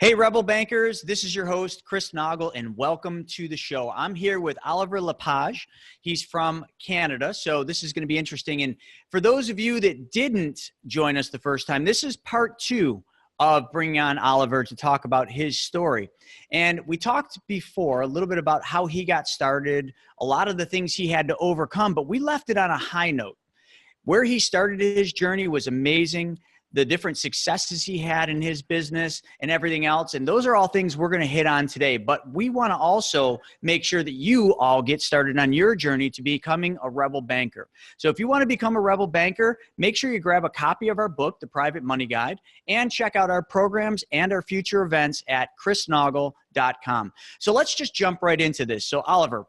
Hey, Rebel Bankers, this is your host, Chris Naugle, and welcome to the show. I'm here with Olivier LePage. He's from Canada, so this is going to be interesting. And for those of you that didn't join us the first time, this is part two of bringing on Olivier to talk about his story. And we talked before a little bit about how he got started, a lot of the things he had to overcome, but we left it on a high note. Where he started his journey was amazing. The different successes he had in his business and everything else. And those are all things we're going to hit on today. But we want to also make sure that you all get started on your journey to becoming a Rebel Banker. So if you want to become a Rebel Banker, make sure you grab a copy of our book, The Private Money Guide, and check out our programs and our future events at chrisnaugle.com. So let's just jump right into this. So Olivier,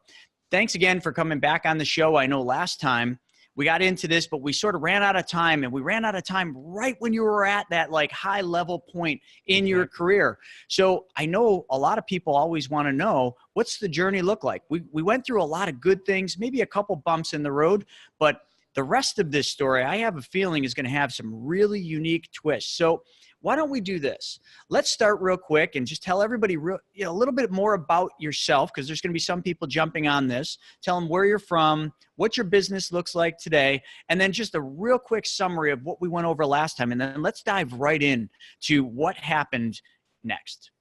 thanks again for coming back on the show. I know last time we got into this, but we sort of ran out of time, and we ran out of time right when you were at that like high level point in your career. So I know a lot of people always want to know, what's the journey look like? We went through a lot of good things, maybe a couple bumps in the road, but the rest of this story, I have a feeling, is going to have some really unique twists. So why don't we do this? Let's start real quick and just tell everybody a little bit more about yourself, because there's going to be some people jumping on this. Tell them where you're from, what your business looks like today, and then just a real quick summary of what we went over last time. And then let's dive right in to what happened next.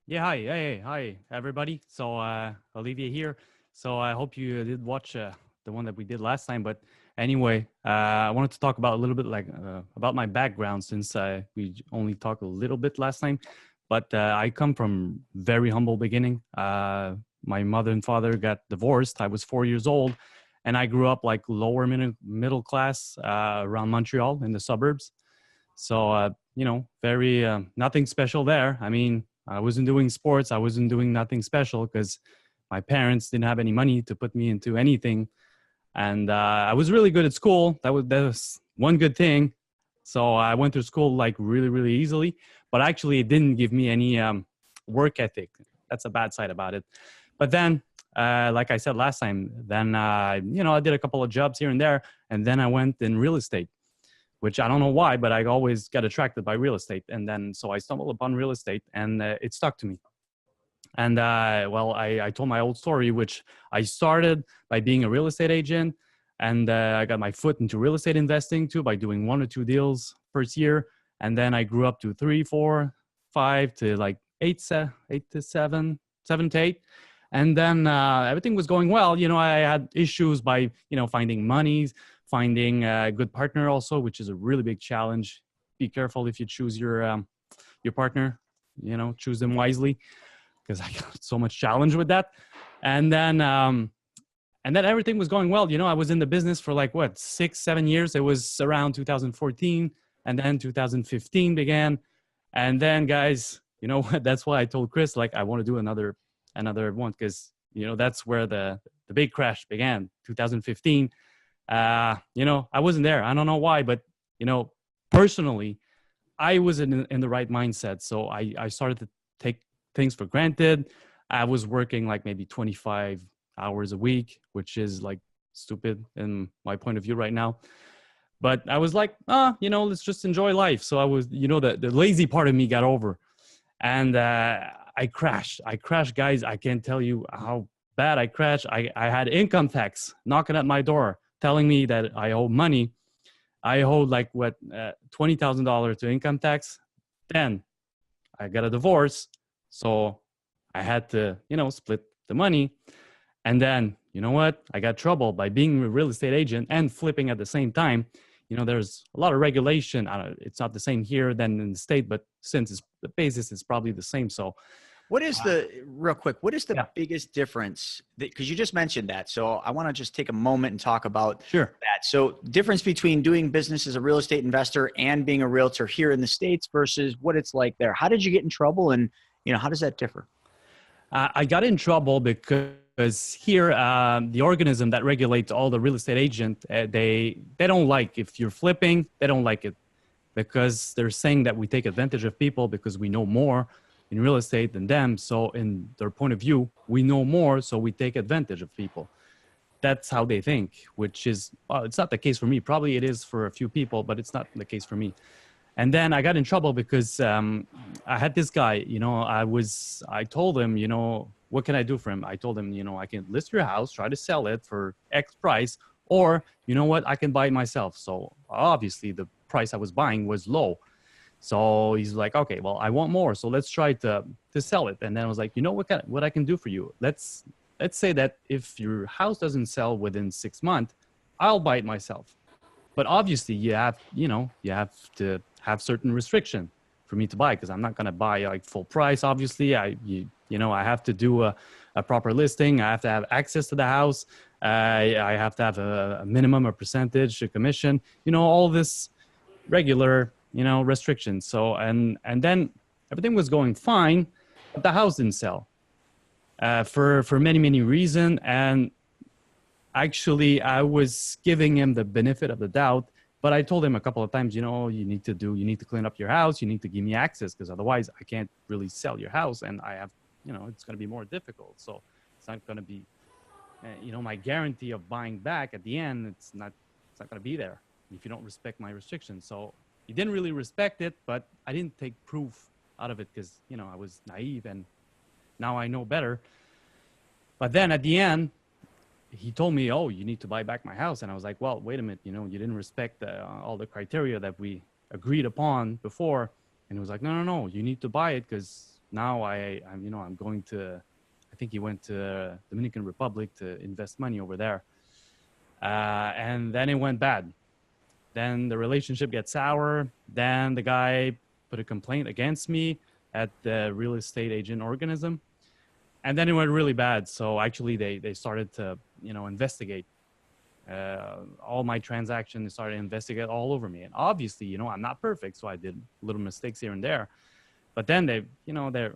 Yeah, hi, everybody. So Olivier here. So I hope you did watch the one that we did last time. But anyway, I wanted to talk about a little bit about my background, since we only talked a little bit last time. But I come from very humble beginning. My mother and father got divorced. I was 4 years old, and I grew up like lower middle class around Montreal in the suburbs. So very nothing special there. I mean, I wasn't doing sports. I wasn't doing nothing special because my parents didn't have any money to put me into anything. And I was really good at school. That was one good thing. So I went through school like really, really easily. But actually, it didn't give me any work ethic. That's a bad side about it. But then, like I said last time, then I did a couple of jobs here and there, and then I went in real estate, which I don't know why, but I always got attracted by real estate. And then so I stumbled upon real estate, and it stuck to me. And I told my old story, which I started by being a real estate agent. And I got my foot into real estate investing too by doing 1 or 2 deals first year. And then I grew up to 3, 4, 5 to like 8 to 7, 7 to 8. And then everything was going well. I had issues by, finding money, finding a good partner also, which is a really big challenge. Be careful if you choose your partner, choose them wisely, because I got so much challenge with that. And then everything was going well. I was in the business for like 6, 7 years. It was around 2014, and then 2015 began. And then guys, that's why I told Chris, like, I want to do another one, because, that's where the big crash began, 2015. I wasn't there. I don't know why, but, personally, I was in the right mindset. So I started to take things for granted. I was working like maybe 25 hours a week, which is like stupid in my point of view right now. But I was like, let's just enjoy life. So I was, the lazy part of me got over, and I crashed, guys. I can't tell you how bad I crashed. I had income tax knocking at my door, telling me that I owe money. I owed like $20,000 to income tax. Then I got a divorce. So I had to, split the money. And then, you know what? I got trouble by being a real estate agent and flipping at the same time. There's a lot of regulation. It's not the same here than in the state, but since the basis is probably the same. So what is real quick, what is the biggest difference? Because you just mentioned that. So I want to just take a moment and talk about that. So difference between doing business as a real estate investor and being a realtor here in the States versus what it's like there. How did you get in trouble, and how does that differ? I got in trouble because here, the organism that regulates all the real estate agents, they don't like if you're flipping. They don't like it because they're saying that we take advantage of people because we know more in real estate than them. So in their point of view, we know more, so we take advantage of people. That's how they think, which is, well, it's not the case for me. Probably it is for a few people, but it's not the case for me. And then I got in trouble because I had this guy, I told him, what can I do for him? I told him, I can list your house, try to sell it for X price, or you know what, I can buy it myself. So obviously the price I was buying was low. So he's like, okay, well, I want more. So let's try to sell it. And then I was like, what I can do for you? Let's say that if your house doesn't sell within 6 months, I'll buy it myself. But obviously you have to have certain restriction for me to buy, because I'm not going to buy like full price. Obviously I have to do a proper listing. I have to have access to the house. I have to have a minimum, a percentage, a commission, all this regular, restrictions. So, and then everything was going fine, but the house didn't sell for many, many reasons. And actually I was giving him the benefit of the doubt, but I told him a couple of times, you need to clean up your house. You need to give me access, because otherwise I can't really sell your house. And I have, it's going to be more difficult. So it's not going to be, my guarantee of buying back at the end, it's not going to be there if you don't respect my restrictions. So he didn't really respect it, but I didn't take proof out of it because, I was naive, and now I know better. But then at the end, he told me, oh, you need to buy back my house. And I was like, well, wait a minute, you didn't respect all the criteria that we agreed upon before. And he was like, no, you need to buy it, because now I'm going to, I think he went to Dominican Republic to invest money over there. And then it went bad. Then the relationship gets sour. Then the guy put a complaint against me at the real estate agent organism. And then it went really bad. So actually they started to, investigate all my transactions. They started to investigate all over me. And obviously, I'm not perfect. So I did little mistakes here and there. But then they're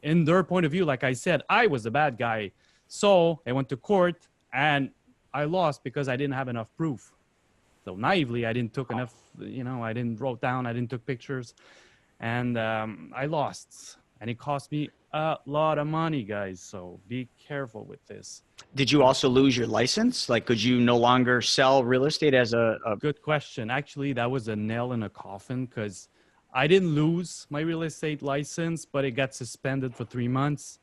in their point of view, like I said, I was the bad guy. So I went to court and I lost because I didn't have enough proof. So naively, I didn't took enough, I didn't wrote down, I didn't took pictures, and I lost. And it cost me a lot of money, guys. So be careful with this. Did you also lose your license? Like, could you no longer sell real estate as a... Good question. Actually, that was a nail in a coffin, because I didn't lose my real estate license, but it got suspended for 3 months.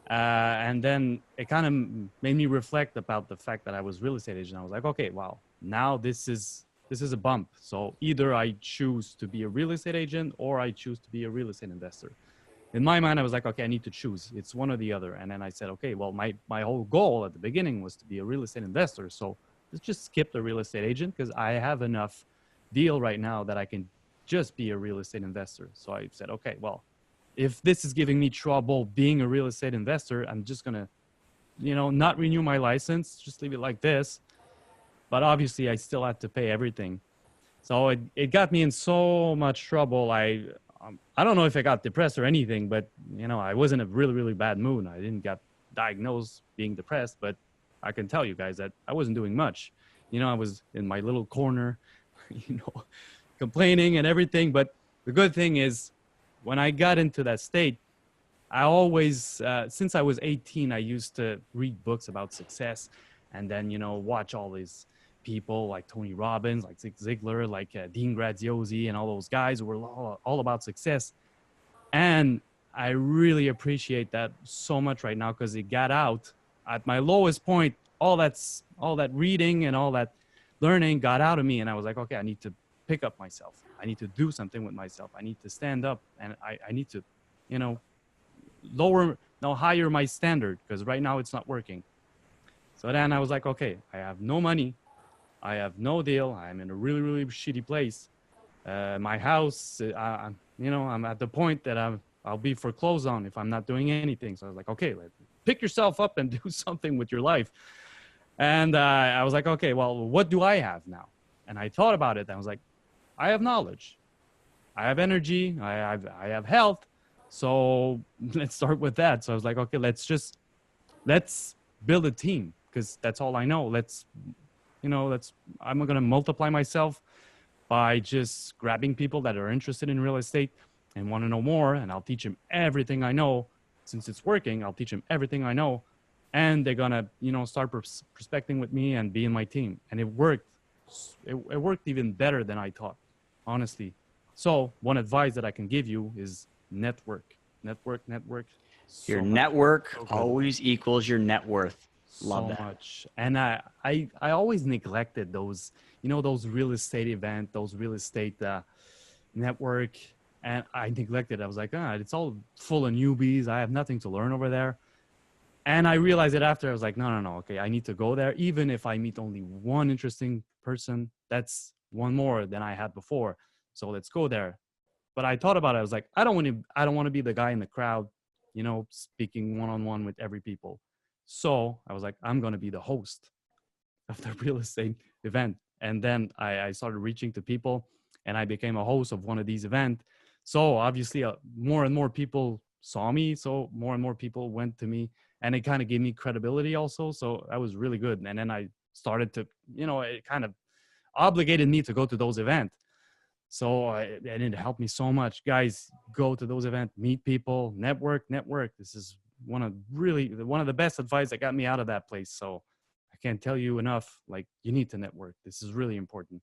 And then it kind of made me reflect about the fact that I was real estate agent. I was like, okay, wow, now this is a bump. So either I choose to be a real estate agent or I choose to be a real estate investor. In my mind, I was like, okay, I need to choose. It's one or the other. And then I said, okay, well, my whole goal at the beginning was to be a real estate investor. So let's just skip the real estate agent, because I have enough deal right now that I can just be a real estate investor. So I said, okay, well, if this is giving me trouble being a real estate investor, I'm just going to, not renew my license, just leave it like this. But obviously I still had to pay everything. So it got me in so much trouble. I don't know if I got depressed or anything, but I was in a really, really bad mood. I didn't get diagnosed being depressed, but I can tell you guys that I wasn't doing much. I was in my little corner, complaining and everything. But the good thing is, when I got into that state, I always, since I was 18, I used to read books about success, and then, watch all these people like Tony Robbins, like Zig Ziglar, like Dean Graziosi, and all those guys who were all about success. And I really appreciate that so much right now, because it got out at my lowest point. All that reading and all that learning got out of me, and I was like, okay, I need to pick up myself. I need to do something with myself. I need to stand up, and I need to, higher my standard, because right now it's not working. So then I was like, okay, I have no money. I have no deal. I'm in a really, really shitty place. My house, I'm at the point that I'll be foreclosed on if I'm not doing anything. So I was like, okay, pick yourself up and do something with your life. And I was like, okay, well, what do I have now? And I thought about it. I was like, I have knowledge. I have energy. I have health. So let's start with that. So I was like, okay, let's build a team, because that's all I know. I'm going to multiply myself by just grabbing people that are interested in real estate and want to know more. And I'll teach them everything I know. Since it's working, I'll teach them everything I know. And they're going to, start prospecting with me and be in my team. And it worked. It worked even better than I thought, honestly. So one advice that I can give you is network. Your So much, network so good. always equals your net worth. Love So that. much. And I always neglected those, those real estate event, those real estate network. And I neglected. I was like, it's all full of newbies. I have nothing to learn over there. And I realized it after. I was like, no. Okay, I need to go there. Even if I meet only one interesting person, that's one more than I had before. So let's go there. But I thought about it. I was like, I don't want to be the guy in the crowd, speaking one-on-one with every people. So I was like, I'm going to be the host of the real estate event. And then I started reaching to people, and I became a host of one of these events. So obviously more and more people saw me. So more and more people went to me, and it kind of gave me credibility also. So that was really good. And then I started to, it kind of obligated me to go to those events. So and it helped me so much. Guys, go to those events, meet people, network. This is one of the best advice that got me out of that place. So I can't tell you enough. Like, you need to network. This is really important.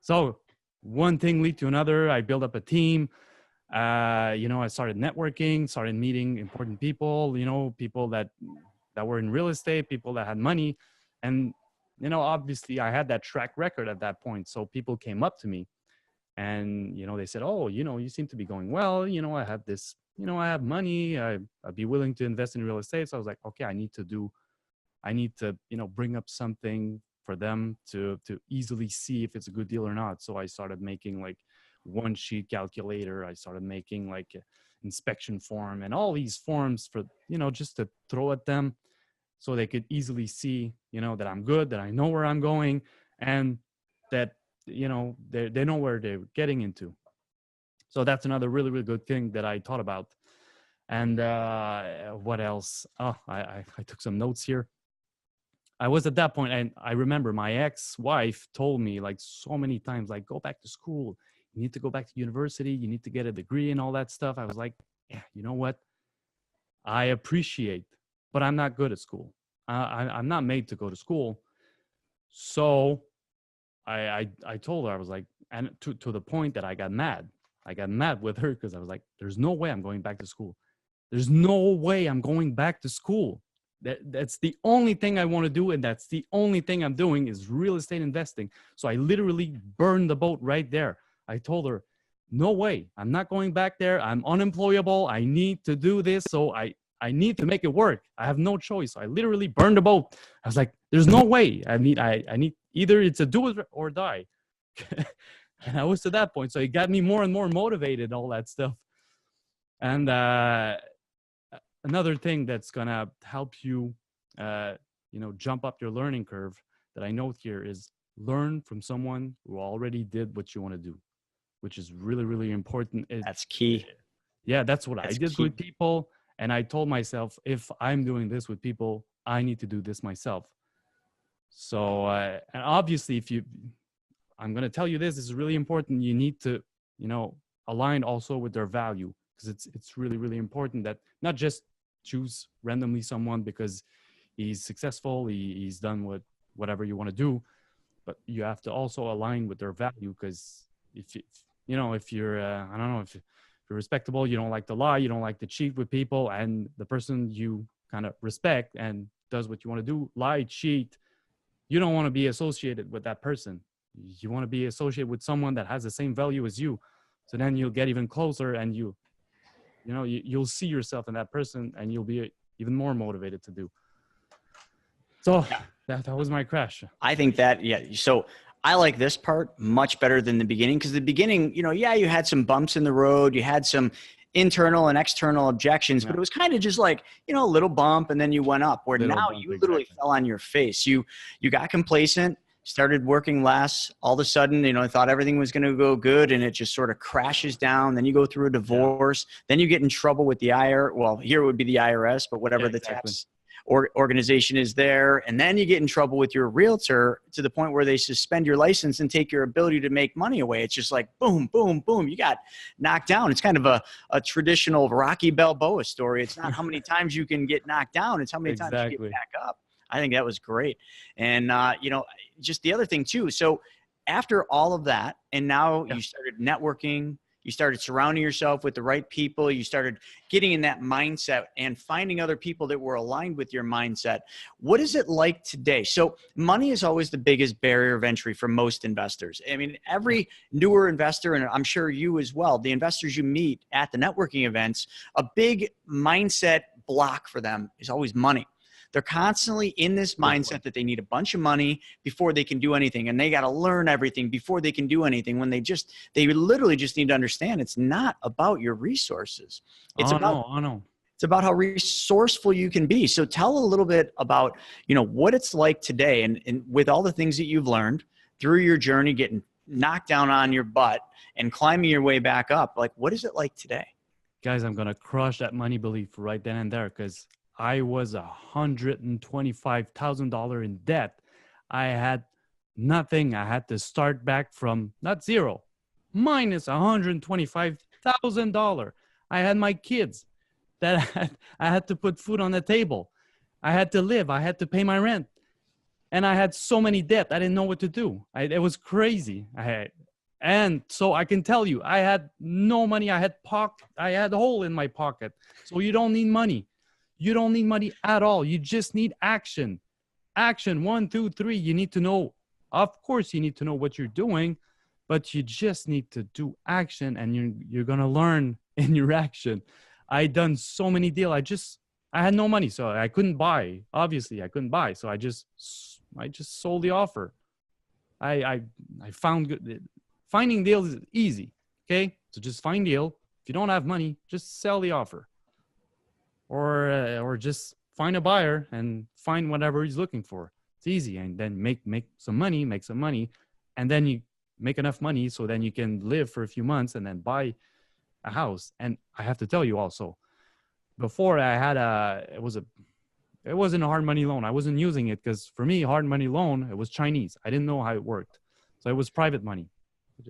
So one thing lead to another. I built up a team. I started networking, started meeting important people, people that were in real estate, people that had money. And, obviously I had that track record at that point. So people came up to me and, they said, oh, you seem to be going well. I have this, I have money. I'd be willing to invest in real estate. So I was like, okay, I need to, bring up something for them to easily see if it's a good deal or not. So I started making like one sheet calculator. I started making like an inspection form and all these forms for, just to throw at them so they could easily see, that I'm good, that I know where I'm going, and that, they know where they're getting into. So that's another really, really good thing that I thought about. And what else? Oh, I took some notes here. I was at that point, and I remember my ex-wife told me like so many times, like, go back to school. You need to go back to university. You need to get a degree and all that stuff. I was like, yeah, you know what? I appreciate, but I'm not good at school. I'm not made to go to school. So I told her, I was like, and to the point that I got mad. I got mad with her because I was like, there's no way I'm going back to school. There's no way I'm going back to school. That's the only thing I want to do, and that's the only thing I'm doing is real estate investing. So I literally burned the boat right there. I told her, no way, I'm not going back there. I'm unemployable. I need to do this. So I need to make it work. I have no choice. So I literally burned the boat. I was like, there's no way. I need either it's a do it or die. And I was to that point. So it got me more and more motivated, all that stuff. And another thing that's going to help you, jump up your learning curve that I note here is learn from someone who already did what you want to do, which is really, really important. That's key. Yeah, that's what I did with people. And I told myself, if I'm doing this with people, I need to do this myself. So, and obviously, I'm going to tell you this is really important. You need to, align also with their value, because it's really, really important that not just choose randomly someone because he's successful, he's done whatever you want to do, but you have to also align with their value. Because if you're, I don't know, if you're respectable, you don't like to lie, you don't like to cheat with people, and the person you kind of respect and does what you want to do, lie, cheat, you don't want to be associated with that person. You want to be associated with someone that has the same value as you. So then you'll get even closer, and you'll see yourself in that person, and you'll be even more motivated to do. So that was my crash. I think that, yeah. So I like this part much better than the beginning, because the beginning, you had some bumps in the road. You had some internal and external objections, but it was kind of just like, a little bump, and then you went up, where now you literally fell on your face. You got complacent, started working less. All of a sudden, thought everything was going to go good, and it just sort of crashes down. Then you go through a divorce. Then you get in trouble with the well, here it would be the IRS, but whatever the tax organization is there. And then you get in trouble with your realtor to the point where they suspend your license and take your ability to make money away. It's just like, boom, boom, boom. You got knocked down. It's kind of a traditional Rocky Balboa story. It's not how many times you can get knocked down. It's how many times you get back up. I think that was great. And, just the other thing too. So after all of that, and now you started networking, you started surrounding yourself with the right people, you started getting in that mindset and finding other people that were aligned with your mindset. What is it like today? So money is always the biggest barrier of entry for most investors. I mean, every newer investor, and I'm sure you as well, the investors you meet at the networking events, a big mindset block for them is always money. They're constantly in this mindset that they need a bunch of money before they can do anything. And they got to learn everything before they can do anything, when they literally just need to understand it's not about your resources. It's about how resourceful you can be. So tell a little bit about, what it's like today, and with all the things that you've learned through your journey, getting knocked down on your butt and climbing your way back up. Like, what is it like today? Guys, I'm going to crush that money belief right then and there, because I was $125,000 in debt. I had nothing. I had to start back from not zero, minus $125,000. I had my kids that I had to put food on the table. I had to live. I had to pay my rent. And I had so many debt. I didn't know what to do. It was crazy. And so I can tell you, I had no money. I had a hole in my pocket. So you don't need money. You don't need money at all. You just need action. Action, 1, 2, 3. You need to know. Of course, you need to know what you're doing, but you just need to do action, and you're going to learn in your action. I done so many deals. I had no money, so I couldn't buy. Obviously, I couldn't buy. So I just sold the offer. I found good. Finding deals is easy. Okay. So just find deal. If you don't have money, just sell the offer. Or just find a buyer and find whatever he's looking for. It's easy. And then make some money, and then you make enough money so then you can live for a few months and then buy a house. And I have to tell you also, before I had it wasn't a hard money loan. I wasn't using it because for me, hard money loan, it was Chinese. I didn't know how it worked. So it was private money.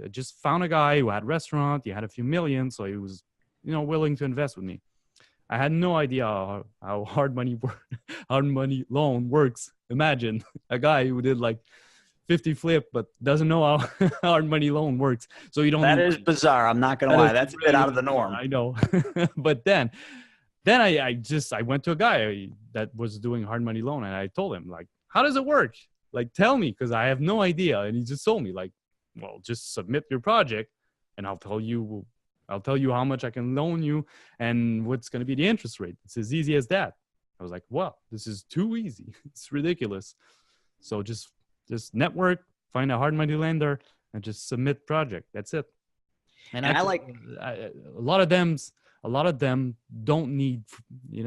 I just found a guy who had a restaurant. He had a few million. So he was, willing to invest with me. I had no idea how hard money loan works. Imagine a guy who did like 50 flip, but doesn't know how hard money loan works. So you don't. That is bizarre. I'm not going to lie. That's a bit out of the norm. I know. But then I went to a guy that was doing hard money loan, and I told him, like, how does it work? Like, tell me, because I have no idea. And he just told me, like, well, just submit your project, and I'll tell you how much I can loan you and what's going to be the interest rate. It's as easy as that. I was like, wow, this is too easy. It's ridiculous. So just network, find a hard money lender, and just submit project. That's it. And a lot of them don't need, you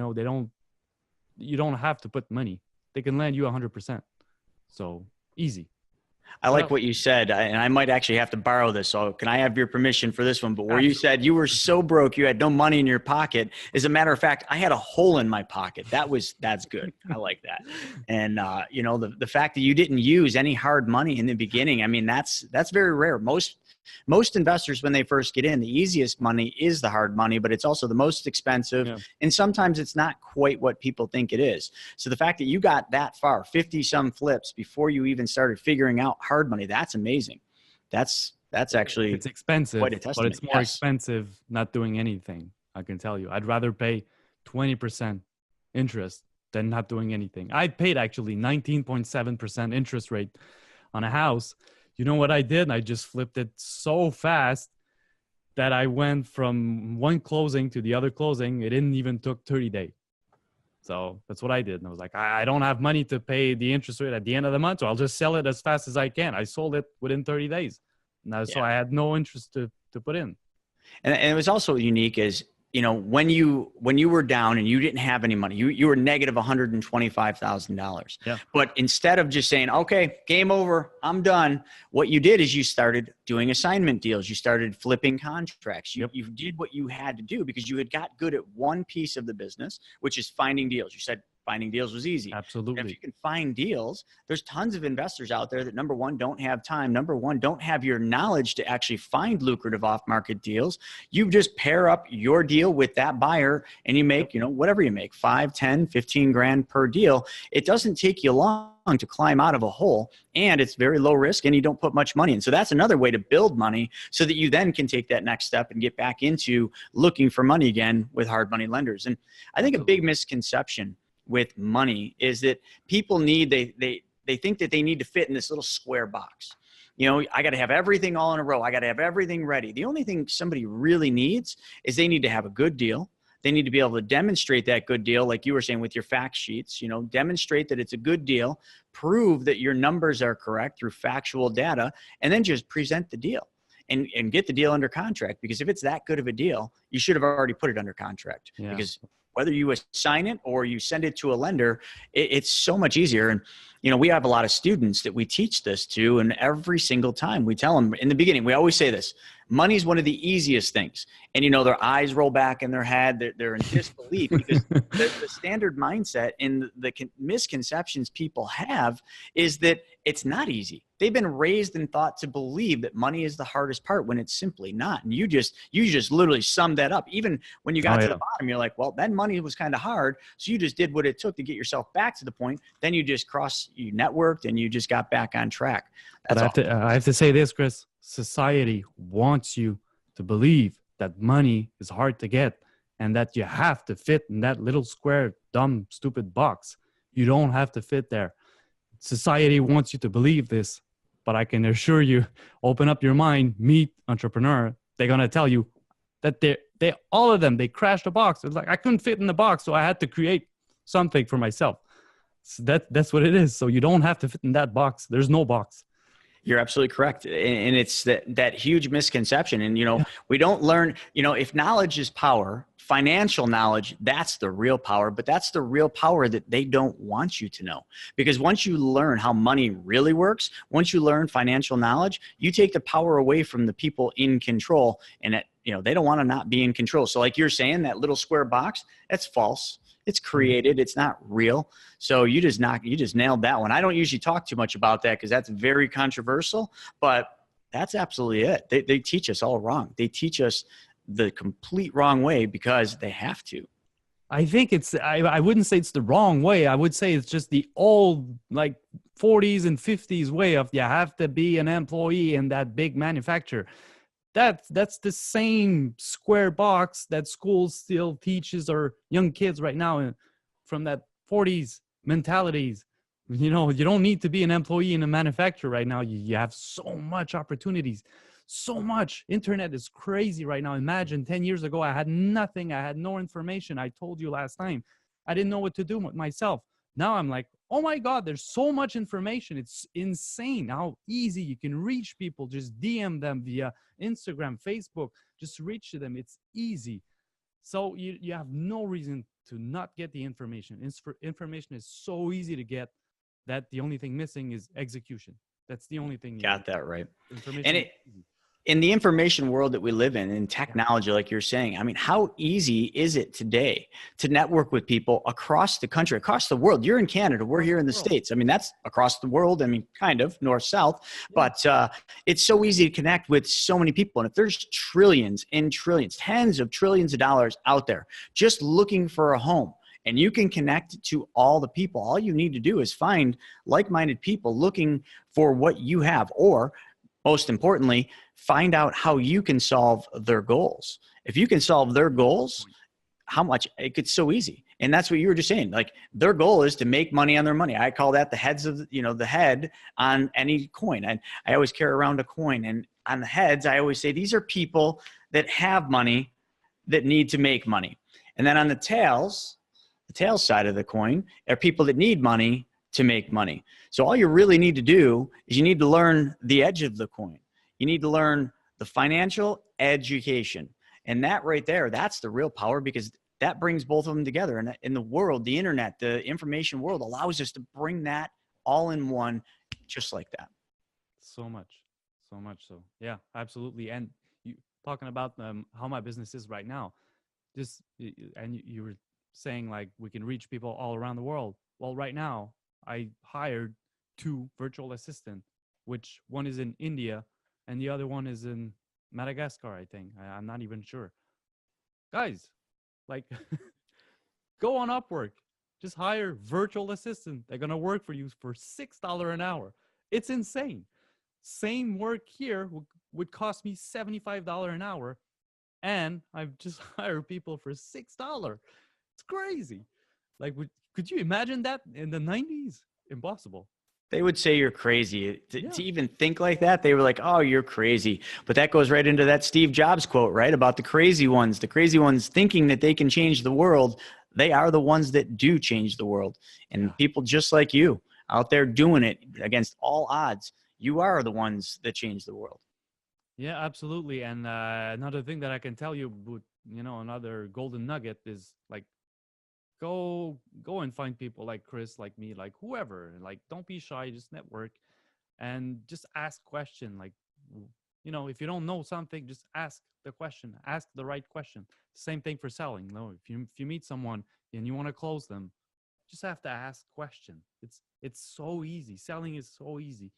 don't have to put money. They can lend you 100%. So easy. I like what you said, and I might actually have to borrow this. So can I have your permission for this one? But where you said you were so broke, you had no money in your pocket. As a matter of fact, I had a hole in my pocket. That's good. I like that. And, the fact that you didn't use any hard money in the beginning, I mean, that's very rare. Most investors, when they first get in, the easiest money is the hard money, but it's also the most expensive. Yeah. And sometimes it's not quite what people think it is. So the fact that you got that far, 50 some flips before you even started figuring out hard money, that's amazing. That's actually, it's expensive, quite a testament. But it's more expensive not doing anything. I can tell you, I'd rather pay 20% interest than not doing anything. I paid actually 19.7% interest rate on a house. You know what I did? I just flipped it so fast that I went from one closing to the other closing. It didn't even took 30 days. So that's what I did. And I was like, I don't have money to pay the interest rate at the end of the month, so I'll just sell it as fast as I can. I sold it within 30 days. So I had no interest to put in. And it was also unique as, when you were down and you didn't have any money, you were negative $125,000. Yeah. But instead of just saying, okay, game over, I'm done, what you did is you started doing assignment deals. You started flipping contracts. You did what you had to do because you had got good at one piece of the business, which is finding deals. You said, finding deals was easy. And if Absolutely. you can find deals, there's tons of investors out there that, number one, don't have time. Number one, don't have your knowledge to actually find lucrative off-market deals. You just pair up your deal with that buyer and you make, whatever you make, 5, 10, 15 grand per deal. It doesn't take you long to climb out of a hole, and it's very low risk and you don't put much money in. So that's another way to build money so that you then can take that next step and get back into looking for money again with hard money lenders. And I think a big misconception with money is that people they think that they need to fit in this little square box. I got to have everything all in a row. I got to have everything ready. The only thing somebody really needs is they need to have a good deal. They need to be able to demonstrate that good deal, like you were saying with your fact sheets, demonstrate that it's a good deal, prove that your numbers are correct through factual data, and then just present the deal and get the deal under contract. Because if it's that good of a deal, you should have already put it under contract. Yeah. Because whether you assign it or you send it to a lender, it's so much easier. And, we have a lot of students that we teach this to, and every single time we tell them in the beginning, we always say this: money is one of the easiest things. And, their eyes roll back in their head. They're in disbelief because the standard mindset and the misconceptions people have is that it's not easy. They've been raised and thought to believe that money is the hardest part when it's simply not. And you just literally summed that up. Even when you got to the bottom, you're like, well, then money was kind of hard. So you just did what it took to get yourself back to the point. Then you networked and you just got back on track. That's but I have to say this, Chris. Society wants you to believe that money is hard to get and that you have to fit in that little square, dumb, stupid box. You don't have to fit there. Society wants you to believe this, but I can assure you, open up your mind, meet entrepreneur. They're going to tell you that all of them, they crashed the box. It's like, I couldn't fit in the box, so I had to create something for myself. So that's what it is. So you don't have to fit in that box. There's no box. You're absolutely correct. And it's that huge misconception. And, we don't learn, if knowledge is power, financial knowledge, that's the real power, but that's the real power that they don't want you to know. Because once you learn how money really works, once you learn financial knowledge, you take the power away from the people in control, and they don't want to not be in control. So like you're saying, that little square box, that's false. It's created. It's not real. So you just nailed that one. I don't usually talk too much about that because that's very controversial, but that's absolutely it. They teach us all wrong. They teach us the complete wrong way because they have to. I think I wouldn't say it's the wrong way. I would say it's just the old, like 40s and 50s way of you have to be an employee in that big manufacturer. That's the same square box that school still teaches our young kids right now from that 40s mentalities. You don't need to be an employee in a manufacturer right now. You have so much opportunities, so much. Internet is crazy right now. Imagine 10 years ago, I had nothing. I had no information. I told you last time, I didn't know what to do with myself. Now I'm like, oh my God, there's so much information. It's insane how easy you can reach people. Just DM them via Instagram, Facebook, just reach them. It's easy. So you have no reason to not get the information. Information is so easy to get that the only thing missing is execution. That's the only thing. Got that right. Information. And in the information world that we live in technology, like you're saying, I mean, how easy is it today to network with people across the country, across the world? You're in Canada. We're here in the States. I mean, that's across the world. I mean, kind of north, south, but it's so easy to connect with so many people. And if there's trillions and trillions, tens of trillions of dollars out there just looking for a home, and you can connect to all the people, all you need to do is find like-minded people looking for what you have, or most importantly, find out how you can solve their goals. If you can solve their goals, it gets so easy. And that's what you were just saying. Like, their goal is to make money on their money. I call that the heads of, the head on any coin. And I always carry around a coin, and on the heads, I always say, these are people that have money that need to make money. And then on the tail side of the coin are people that need money to make money. So all you really need to do is you need to learn the edge of the coin. You need to learn the financial education. And that right there, that's the real power, because that brings both of them together. And in the world, the internet, the information world allows us to bring that all in one, just like that. So much so. Yeah, absolutely. And you talking about how my business is right now, and you were saying like we can reach people all around the world. Well, right now I hired 2 virtual assistants, which one is in India and the other one is in Madagascar, I think. I'm not even sure. Guys, like go on Upwork. Just hire virtual assistant. They're gonna work for you for $6 an hour. It's insane. Same work here would cost me $75 an hour, and I've just hired people for $6. It's crazy. Like, could you imagine that in the 90s? Impossible. They would say you're crazy Yeah. to even think like that. They were like, oh, you're crazy. But that goes right into that Steve Jobs quote, right? About the crazy ones thinking that they can change the world. They are the ones that do change the world. And people just like you out there doing it against all odds, you are the ones that change the world. Yeah, absolutely. And another thing that I can tell you, another golden nugget is like, go and find people like Chris, like me, like whoever. Like, don't be shy, just network and just ask question. Like, if you don't know something, just ask the question, ask the right question. Same thing for selling. No, if you meet someone and you want to close them, just have to ask question. It's so easy. Selling is so easy.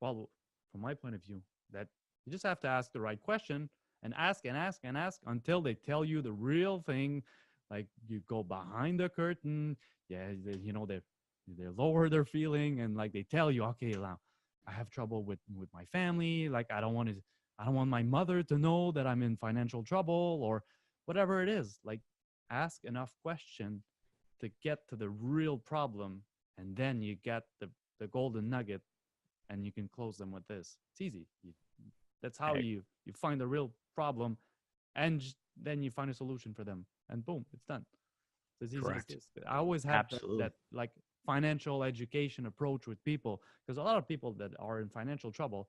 Well, from my point of view, that you just have to ask the right question and ask and ask and ask until they tell you the real thing. Like, you go behind the curtain. Yeah, they lower their feeling and like they tell you, okay, now I have trouble with my family. Like, I don't want my mother to know that I'm in financial trouble or whatever it is. Like, ask enough question to get to the real problem, and then you get the golden nugget, and you can close them with this. It's easy. That's how you find the real problem, and then you find a solution for them, and boom, it's done. It's as easy as this. I always have that like financial education approach with people, because a lot of people that are in financial trouble,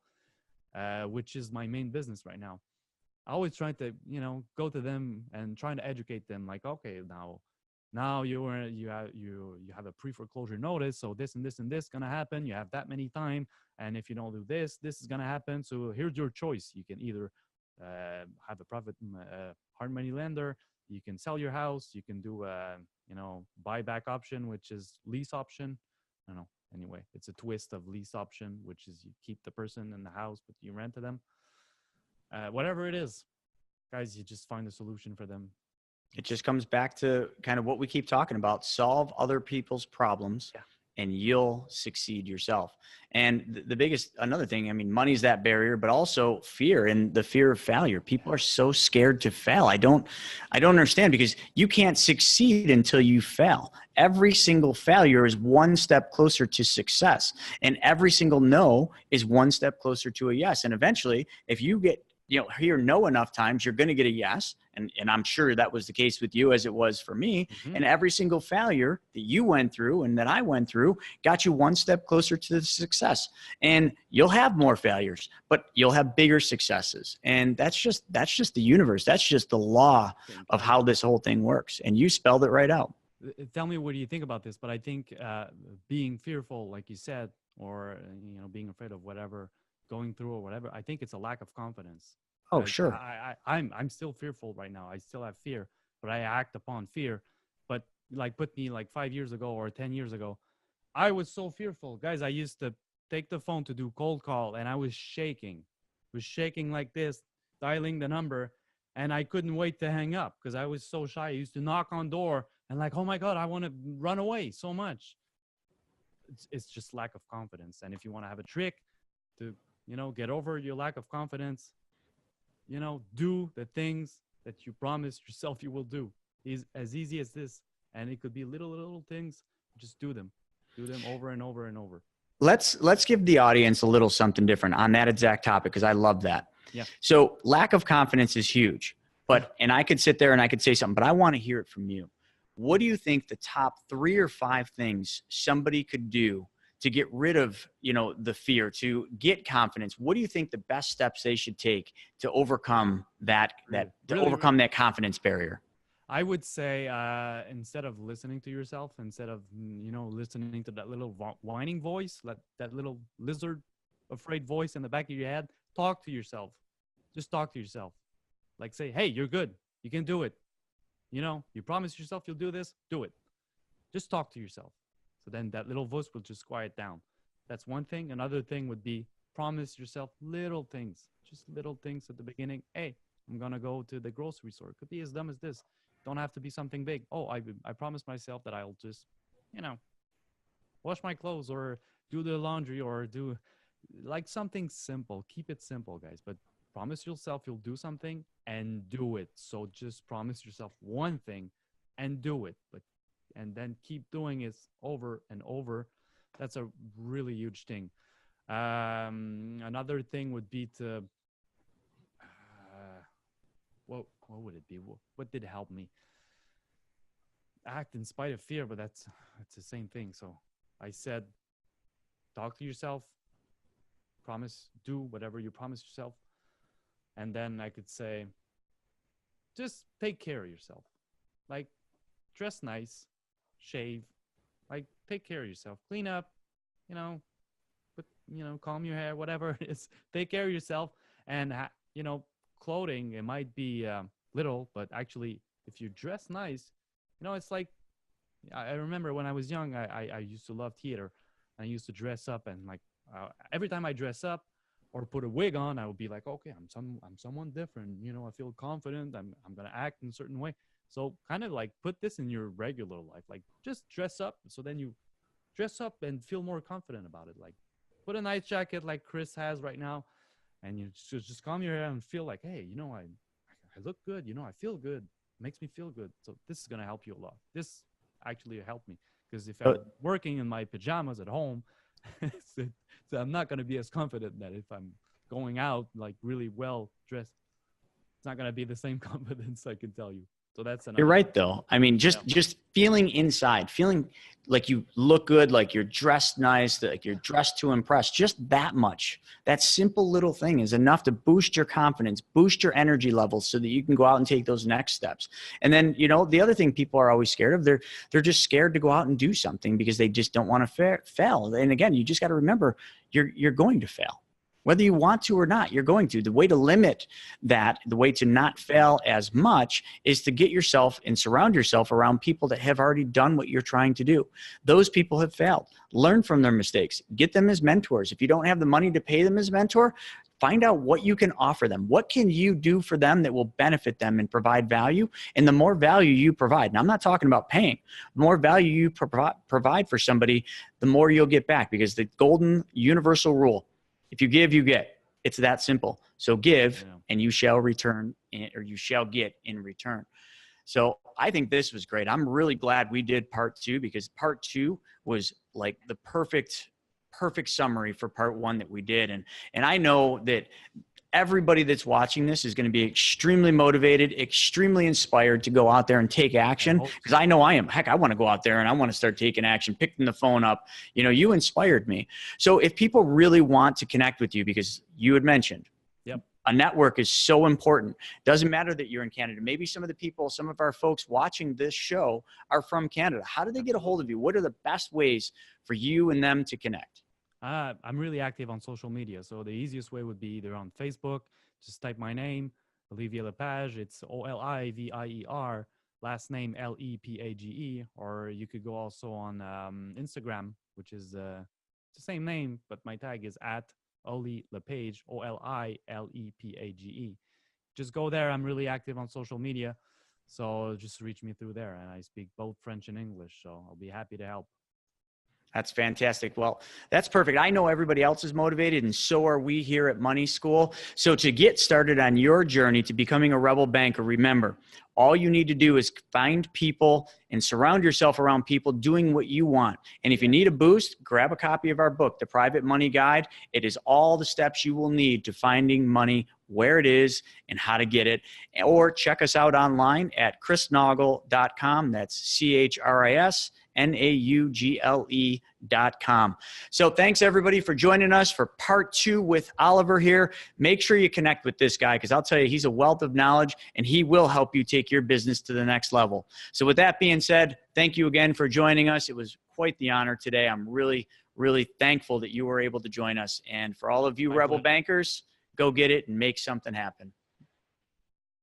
which is my main business right now, I always try to go to them and trying to educate them. Like, okay, now you have a pre-foreclosure notice, so this and this and this gonna happen. You have that many time, and if you don't do this is gonna happen. So here's your choice. You can either have a private hard money lender. You can sell your house. You can do buyback option, which is lease option. I don't know. Anyway, it's a twist of lease option, which is you keep the person in the house, but you rent to them. Whatever it is, guys, you just find a solution for them. It just comes back to kind of what we keep talking about: solve other people's problems, and you'll succeed yourself. And the biggest, another thing, I mean, money's that barrier, but also fear, and the fear of failure. People are so scared to fail. I don't understand, because you can't succeed until you fail. Every single failure is one step closer to success, and every single no is one step closer to a yes. And eventually, if you get hear no enough times, you're going to get a yes. And I'm sure that was the case with you, as it was for me. Mm-hmm. And every single failure that you went through and that I went through got you one step closer to the success. And you'll have more failures, but you'll have bigger successes. And that's just the universe. That's just the law of how this whole thing works. And you spelled it right out. Tell me, what do you think about this? But I think being fearful, like you said, or being afraid of whatever going through or whatever, I think it's a lack of confidence. Oh, sure. I'm still fearful right now. I still have fear, but I act upon fear. But like, put me like 5 years ago or 10 years ago, I was so fearful. Guys, I used to take the phone to do cold call, and I was shaking like this, dialing the number, and I couldn't wait to hang up because I was so shy. I used to knock on door and like, oh my God, I want to run away so much. It's just lack of confidence. And if you want to have a trick to get over your lack of confidence, do the things that you promised yourself you will do. Is as easy as this. And it could be little things. Just do them over and over and over. Let's give the audience a little something different on that exact topic, because I love that. Yeah. So lack of confidence is huge, and I could sit there and I could say something, but I want to hear it from you. What do you think the top 3 or 5 things somebody could do to get rid of, the fear, to get confidence? What do you think the best steps they should take to overcome that confidence barrier? I would say instead of listening to yourself, instead of listening to that little whining voice, that little lizard afraid voice in the back of your head, talk to yourself. Just talk to yourself. Like, say, hey, you're good. You can do it. You know, you promise yourself you'll do this, do it. Just talk to yourself. So then that little voice will just quiet down. That's one thing. Another thing would be promise yourself little things, just little things at the beginning. Hey, I'm going to go to the grocery store. It could be as dumb as this. Don't have to be something big. Oh, I promised myself that I'll just, you know, wash my clothes or do the laundry or do like something simple. Keep it simple, guys. But promise yourself you'll do something and do it. So just promise yourself one thing and do it. And then keep doing it over and over. That's a really huge thing. Another thing would be to, what would it be? What did help me? Act in spite of fear, but it's the same thing. So I said, talk to yourself, promise, do whatever you promise yourself. And then I could say, just take care of yourself. Like, dress nice, shave, like, take care of yourself, clean up, you know, comb your hair, whatever it is, take care of yourself. And, clothing, it might be little, but actually, if you dress nice, it's like, I remember when I was young, I used to love theater. I used to dress up, and like every time I dress up or put a wig on, I would be like, okay, I'm someone different. I feel confident. I'm gonna act in a certain way. So kind of like put this in your regular life, like just dress up. So then you dress up and feel more confident about it. Like put a nice jacket like Chris has right now, and you just calm your hair and feel like, hey, I look good. I feel good. It makes me feel good. So this is gonna help you a lot. This actually helped me, because if I'm working in my pajamas at home, so I'm not gonna be as confident that if I'm going out like really well dressed, it's not gonna be the same confidence, I can tell you. So that's another. You're right, though. I mean, just feeling inside, feeling like you look good, like you're dressed nice, like you're dressed to impress, just that much. That simple little thing is enough to boost your confidence, boost your energy levels so that you can go out and take those next steps. And then, the other thing people are always scared of, they're just scared to go out and do something because they just don't want to fail. And again, you just got to remember, you're going to fail. Whether you want to or not, you're going to. The way to limit that, the way to not fail as much, is to get yourself and surround yourself around people that have already done what you're trying to do. Those people have failed. Learn from their mistakes. Get them as mentors. If you don't have the money to pay them as a mentor, find out what you can offer them. What can you do for them that will benefit them and provide value? And the more value you provide, and I'm not talking about paying, the more value you provide for somebody, the more you'll get back, because the golden universal rule, if you give, you get. It's that simple. So give, and you shall return, or you shall get in return. So I think this was great. I'm really glad we did part 2, because part 2 was like the perfect summary for part 1 that we did. And I know that everybody that's watching this is going to be extremely motivated, extremely inspired to go out there and take action, because I know I am. Heck, I want to go out there and I want to start taking action, picking the phone up. You inspired me. So if people really want to connect with you, because you had mentioned, a network is so important. Doesn't matter that you're in Canada. Maybe some of our folks watching this show are from Canada. How do they get a hold of you? What are the best ways for you and them to connect? I'm really active on social media. So the easiest way would be either on Facebook. Just type my name, Olivier LePage. It's Olivier, last name Lepage. Or you could go also on Instagram, which is the same name, but my tag is at Oli LePage, Olilepage. Just go there. I'm really active on social media. So just reach me through there. And I speak both French and English. So I'll be happy to help. That's fantastic. Well, that's perfect. I know everybody else is motivated, and so are we here at Money School. So to get started on your journey to becoming a rebel banker, remember, all you need to do is find people and surround yourself around people doing what you want. And if you need a boost, grab a copy of our book, The Private Money Guide. It is all the steps you will need to finding money, where it is, and how to get it. Or check us out online at chrisnaugle.com. That's ChrisNaugle.com. So thanks everybody for joining us for part 2 with Oliver here. Make sure you connect with this guy, because I'll tell you, he's a wealth of knowledge and he will help you take your business to the next level. So with that being said, thank you again for joining us. It was quite the honor today. I'm really, really thankful that you were able to join us. And for all of you rebel bankers, go get it and make something happen.